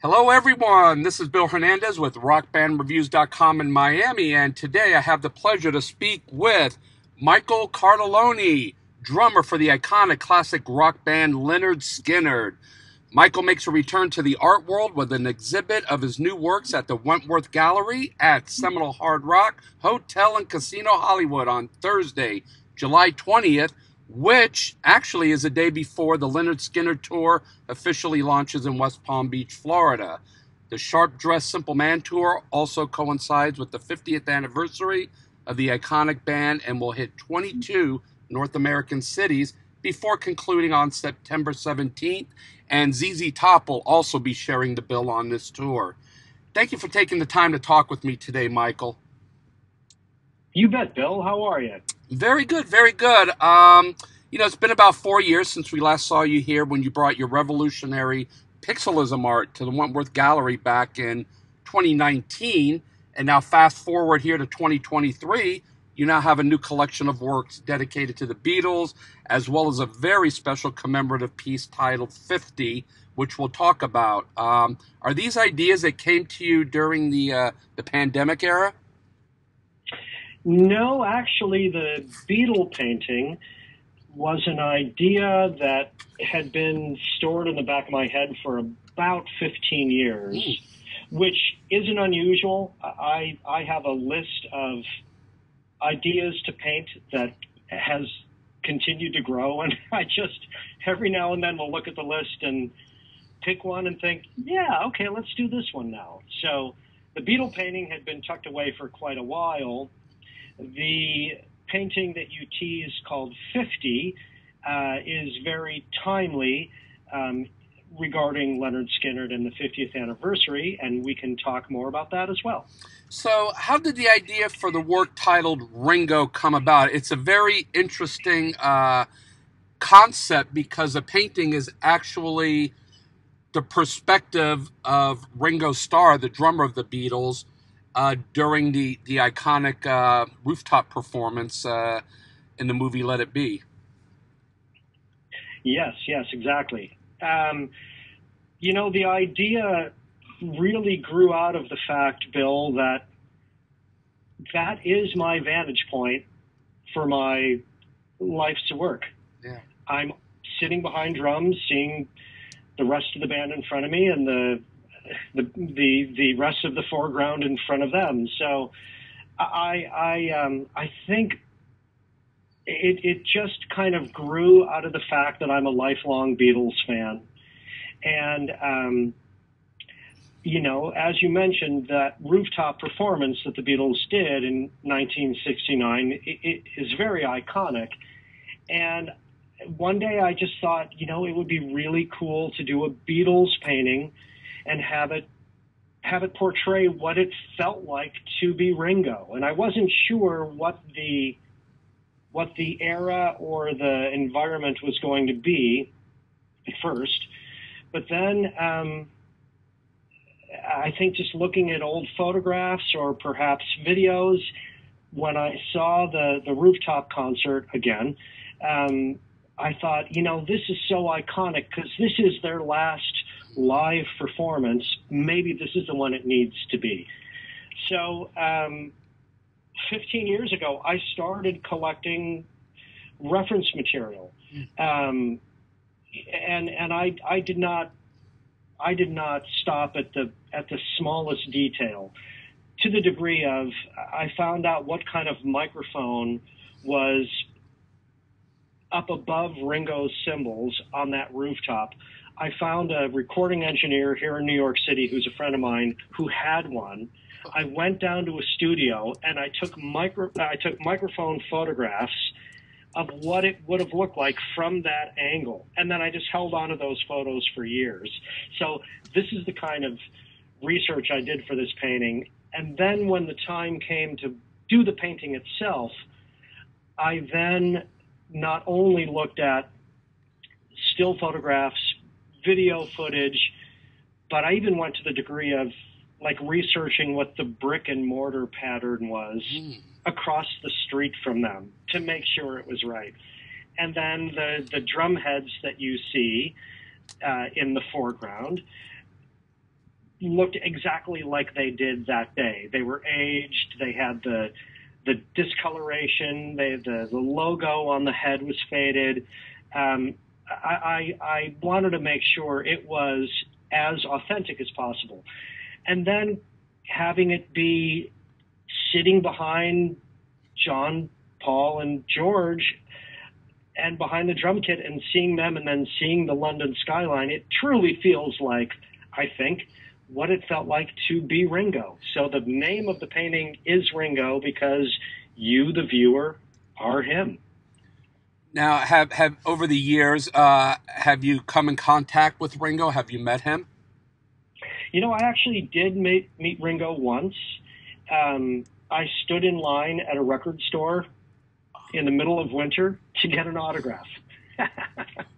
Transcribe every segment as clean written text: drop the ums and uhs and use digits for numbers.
Hello, everyone. This is Bill Hernandez with RockBandReviews.com in Miami, and today I have the pleasure to speak with Michael Cartellone, drummer for the iconic classic rock band Lynyrd Skynyrd. Michael makes a return to the art world with an exhibit of his new works at the Wentworth Gallery at Seminole Hard Rock Hotel and Casino Hollywood on Thursday, July 20th, which actually is the day before the Lynyrd Skynyrd tour officially launches in West Palm Beach, Florida. The Sharp Dressed Simple Man tour also coincides with the 50th anniversary of the iconic band and will hit 22 North American cities before concluding on September 17th, and ZZ Top will also be sharing the bill on this tour. Thank you for taking the time to talk with me today, Michael. You bet, Bill. How are you? Very good, very good. It's been about 4 years since we last saw you here when you brought your revolutionary pixelism art to the Wentworth Gallery back in 2019. And now fast forward here to 2023, you now have a new collection of works dedicated to the Beatles, as well as a very special commemorative piece titled 50, which we'll talk about. Are these ideas that came to you during the pandemic era? No, actually, the Beatle painting was an idea that had been stored in the back of my head for about 15 years, which isn't unusual. I have a list of ideas to paint that has continued to grow, and I just every now and then will look at the list and pick one and think, yeah, okay, let's do this one now. So the Beatle painting had been tucked away for quite a while. The painting that you teased called 50 is very timely regarding Lynyrd Skynyrd and the 50th anniversary, and we can talk more about that as well. So how did the idea for the work titled Ringo come about? It's a very interesting concept because a painting is actually the perspective of Ringo Starr, the drummer of the Beatles, during the iconic rooftop performance in the movie Let It Be. Yes, exactly. The idea really grew out of the fact, Bill, that is my vantage point for my life's work. Yeah. I'm sitting behind drums, seeing the rest of the band in front of me, and the rest of the foreground in front of them. So I think it just kind of grew out of the fact that I'm a lifelong Beatles fan. And, as you mentioned, that rooftop performance that the Beatles did in 1969, it is very iconic. And one day I just thought, it would be really cool to do a Beatles painting and have it portray what it felt like to be Ringo. And I wasn't sure what the era or the environment was going to be at first. But then I think just looking at old photographs or perhaps videos, when I saw the rooftop concert again, I thought, this is so iconic because this is their last live performance. Maybe this is the one it needs to be. So 15 years ago, I started collecting reference material, and I did not stop at the smallest detail, to the degree of I found out what kind of microphone was up above Ringo's cymbals on that rooftop. I found a recording engineer here in New York City who's a friend of mine who had one. I went down to a studio and I took microphone photographs of what it would have looked like from that angle. And then I just held on to those photos for years. So this is the kind of research I did for this painting. And then when the time came to do the painting itself, I then not only looked at still photographs, video footage, but I even went to the degree of researching what the brick and mortar pattern was across the street from them to make sure it was right. And then the drum heads that you see in the foreground, looked exactly like they did that day. They were aged. They had the discoloration. The logo on the head was faded. I wanted to make sure it was as authentic as possible. And then having it be sitting behind John, Paul, and George and behind the drum kit and seeing them and then seeing the London skyline, it truly feels like, I think, what it felt like to be Ringo. So the name of the painting is Ringo because you, the viewer, are him. Now, have over the years, have you come in contact with Ringo? Have you met him? You know, I actually did meet Ringo once. I stood in line at a record store in the middle of winter to get an autograph.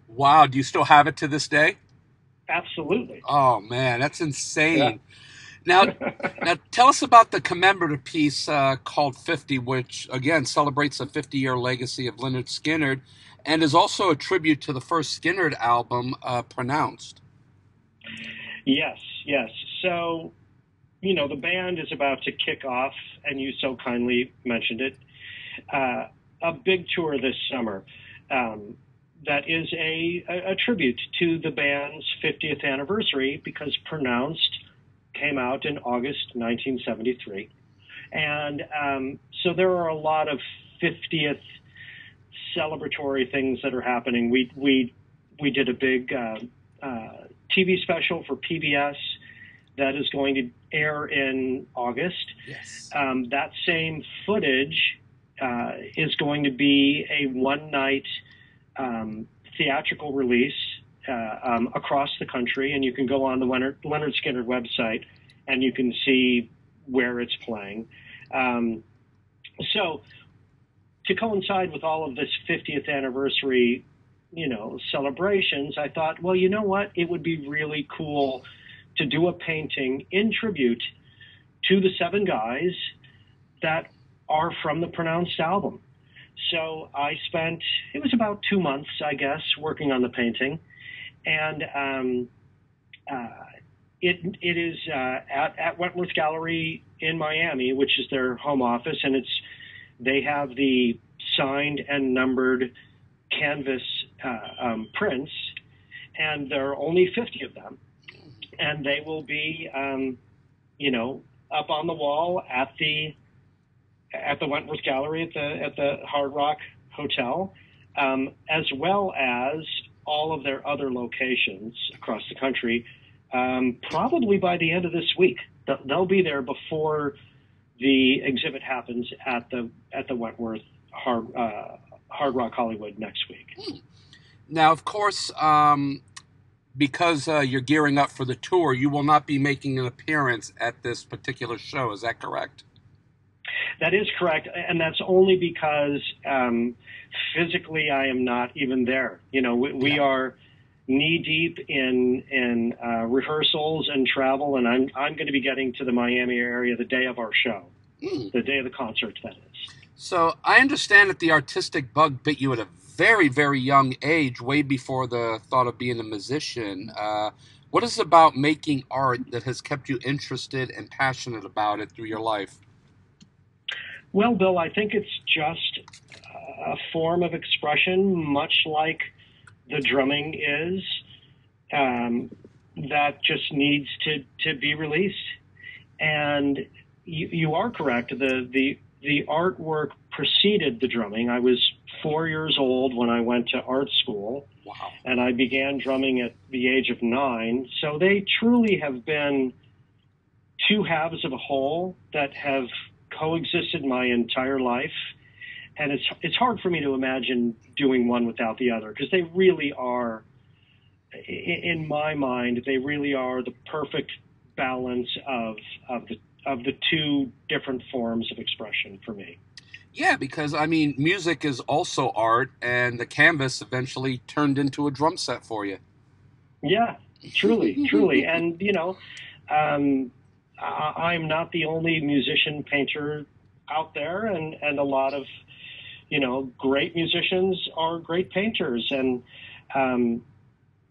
Wow, do you still have it to this day? Absolutely. Oh man, that's insane. Yeah. Now tell us about the commemorative piece called 50, which again celebrates the 50-year legacy of Lynyrd Skynyrd, and is also a tribute to the first Skynyrd album, Pronounced. Yes, yes. So, you know, the band is about to kick off, and you so kindly mentioned it, a big tour this summer. That is a tribute to the band's 50th anniversary, because Pronounced came out in August 1973. And so there are a lot of 50th celebratory things that are happening. We did a big TV special for PBS that is going to air in August. Yes. That same footage is going to be a one-night theatrical release across the country, and you can go on the Lynyrd Skynyrd website and you can see where it's playing. So to coincide with all of this 50th anniversary, you know, celebrations, I thought, well, you know what? It would be really cool to do a painting in tribute to the 7 guys that are from the Pronounced album. So I spent, it was about 2 months, I guess, working on the painting. And it is at Wentworth Gallery in Miami, which is their home office, and they have the signed and numbered canvas prints, and there are only 50 of them, and they will be, you know, up on the wall at the Wentworth Gallery at the Hard Rock Hotel, as well as all of their other locations across the country. Probably by the end of this week, they'll be there before the exhibit happens at the Wentworth Hard Rock Hollywood next week. Now, of course, because you're gearing up for the tour, you will not be making an appearance at this particular show. Is that correct? That is correct, and that's only because physically I am not even there. You know, we are knee deep in rehearsals and travel, and I'm going to be getting to the Miami area the day of our show, the day of the concert, that is. So I understand that the artistic bug bit you at a very, very young age, way before the thought of being a musician. What is it about making art that has kept you interested and passionate about it through your life? Well, Bill, I think it's just a form of expression, much like the drumming is, that just needs to be released. And you are correct. The artwork preceded the drumming. I was 4 years old when I went to art school. Wow. And I began drumming at the age of 9. So they truly have been two halves of a whole that have coexisted my entire life. And it's hard for me to imagine doing one without the other, because they really are, in my mind, they really are the perfect balance of the two different forms of expression for me. Yeah, because, I mean, music is also art, and the canvas eventually turned into a drum set for you. Yeah, truly, truly. And, you know, I'm not the only musician painter out there, and a lot of, you know, great musicians are great painters. And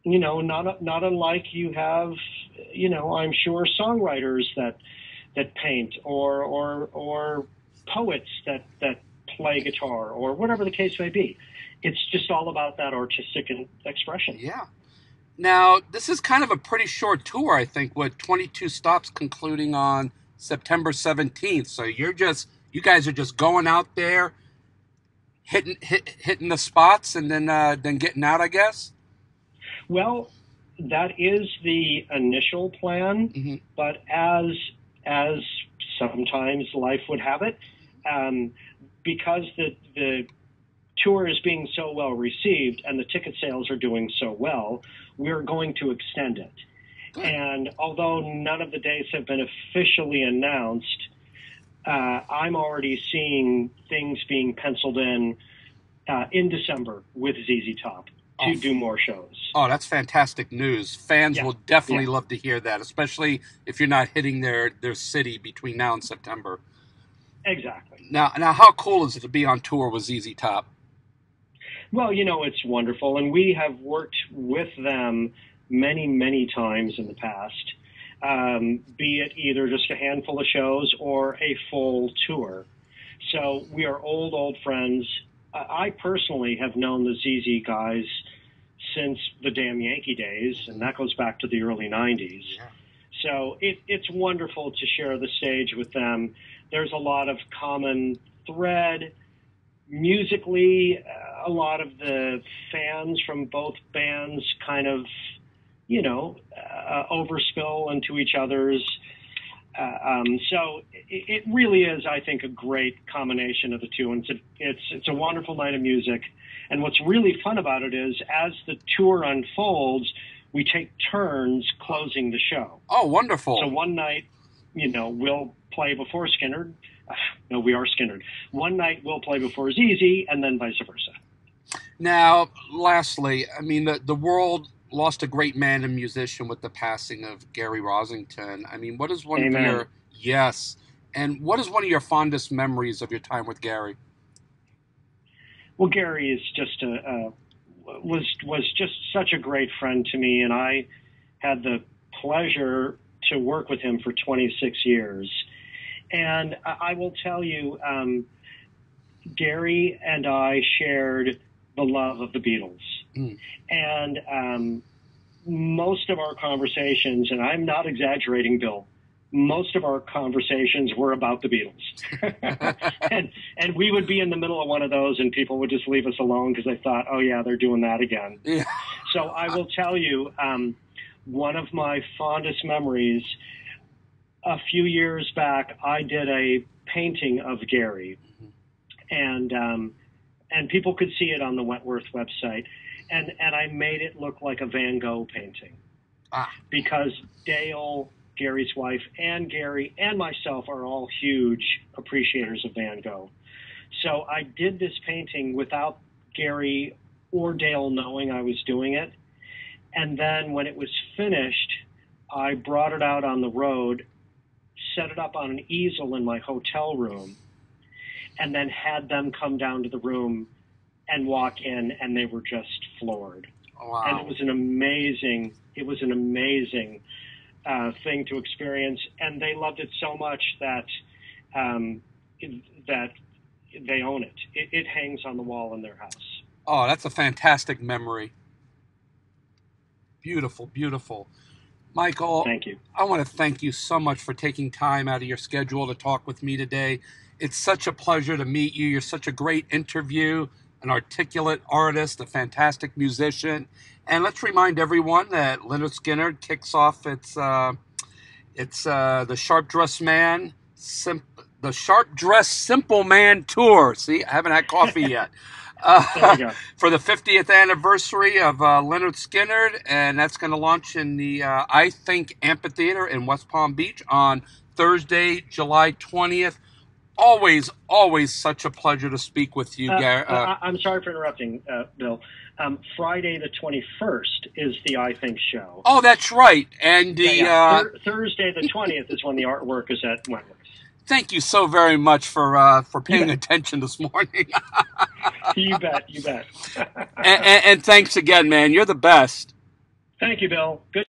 not unlike you have, I'm sure songwriters that paint or poets that play guitar or whatever the case may be. It's just all about that artistic expression. Yeah. Now, this is kind of a pretty short tour, I think, with 22 stops concluding on September 17th. So you guys are just going out there, hitting the spots, and then getting out, I guess. Well, that is the initial plan, Mm-hmm. but as sometimes life would have it, because the tour is being so well received and the ticket sales are doing so well, we're going to extend it. Good. And although none of the dates have been officially announced, I'm already seeing things being penciled in December with ZZ Top to do more shows. Oh, that's fantastic news. Fans will definitely Yeah. love to hear that, especially if you're not hitting their city between now and September. Exactly. Now, how cool is it to be on tour with ZZ Top? Well, it's wonderful, and we have worked with them many, many times in the past, be it either just a handful of shows or a full tour. So we are old friends. I personally have known the ZZ guys since the damn Yankee days, and that goes back to the early 90s. Yeah. So it's wonderful to share the stage with them. There's a lot of common thread. Musically, a lot of the fans from both bands kind of, overspill into each other's. So it really is, I think, a great combination of the two, and it's a wonderful night of music. And what's really fun about it is, as the tour unfolds, we take turns closing the show. Oh, wonderful! So one night, we'll play before Skynyrd. No, we are Skynyrd. One night we'll play before ZZ, and then vice versa. Now, lastly, I mean, the world lost a great man and musician with the passing of Gary Rosington. I mean, what is one Amen. of your and what is one of your fondest memories of your time with Gary? Well, Gary is just was just such a great friend to me, and I had the pleasure to work with him for 26 years. And I will tell you, Gary and I shared the love of the Beatles. Mm. And most of our conversations, and I'm not exaggerating, Bill, most of our conversations were about the Beatles. and we would be in the middle of one of those, and people would just leave us alone because they thought, oh, yeah, they're doing that again. Yeah. So I will tell you, one of my fondest memories, a few years back, I did a painting of Gary, and people could see it on the Wentworth website, and I made it look like a Van Gogh painting, because Dale, Gary's wife, and Gary and myself are all huge appreciators of Van Gogh. So I did this painting without Gary or Dale knowing I was doing it, and then when it was finished, I brought it out on the road, set it up on an easel in my hotel room, and then had them come down to the room and walk in, and they were just floored. Wow. And it was an amazing thing to experience, and they loved it so much that that they own it. It hangs on the wall in their house. Oh, that's a fantastic memory. Beautiful, beautiful. Michael, thank you. I want to thank you so much for taking time out of your schedule to talk with me today. It's such a pleasure to meet you. You're such a great interview, an articulate artist, a fantastic musician. And let's remind everyone that Lynyrd Skynyrd kicks off the Sharp Dressed Simple Man Tour. See, I haven't had coffee yet. For the 50th anniversary of Lynyrd Skynyrd, and that's going to launch in the I Think Amphitheater in West Palm Beach on Thursday, July 20th. Always such a pleasure to speak with you, Gary. I'm sorry for interrupting, Bill. Friday the 21st is the I Think show. Oh, that's right. And Thursday the 20th is when the artwork is at Wentworth. Thank you so very much for paying attention this morning. You bet. and thanks again, man. You're the best. Thank you, Bill. Good.